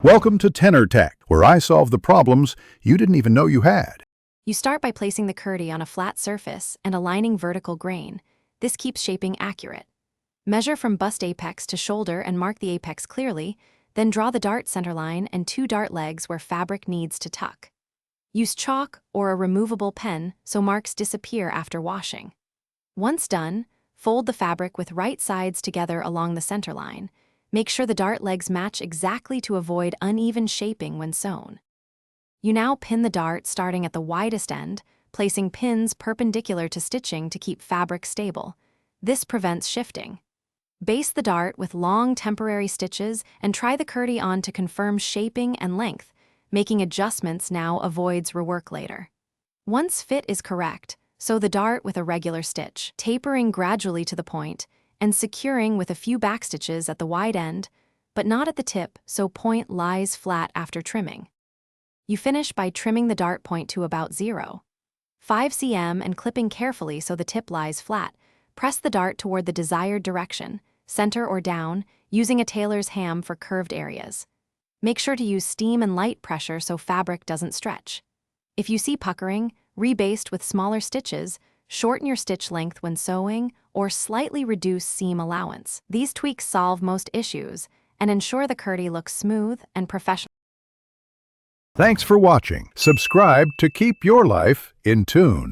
Welcome to Tenor Tech, where I solve the problems you didn't even know you had. You start by placing the Kurti on a flat surface and aligning vertical grain. This keeps shaping accurate. Measure from bust apex to shoulder and mark the apex clearly, then draw the dart centerline and 2 dart legs where fabric needs to tuck. Use chalk or a removable pen so marks disappear after washing. Once done, fold the fabric with right sides together along the centerline. Make sure the dart legs match exactly to avoid uneven shaping when sewn. You now pin the dart starting at the widest end, placing pins perpendicular to stitching to keep fabric stable. This prevents shifting. Base the dart with long temporary stitches and try the Kurti on to confirm shaping and length. Making adjustments now avoids rework later. Once fit is correct, sew the dart with a regular stitch, tapering gradually to the point, and securing with a few backstitches at the wide end, but not at the tip so point lies flat after trimming. You finish by trimming the dart point to about 0.5 cm and clipping carefully so the tip lies flat. Press the dart toward the desired direction, center or down, using a tailor's ham for curved areas. Make sure to use steam and light pressure so fabric doesn't stretch. If you see puckering, rebased with smaller stitches, shorten your stitch length when sewing, or slightly reduce seam allowance. These tweaks solve most issues and ensure the Kurti looks smooth and professional. Thanks for watching. Subscribe to keep your life in tune.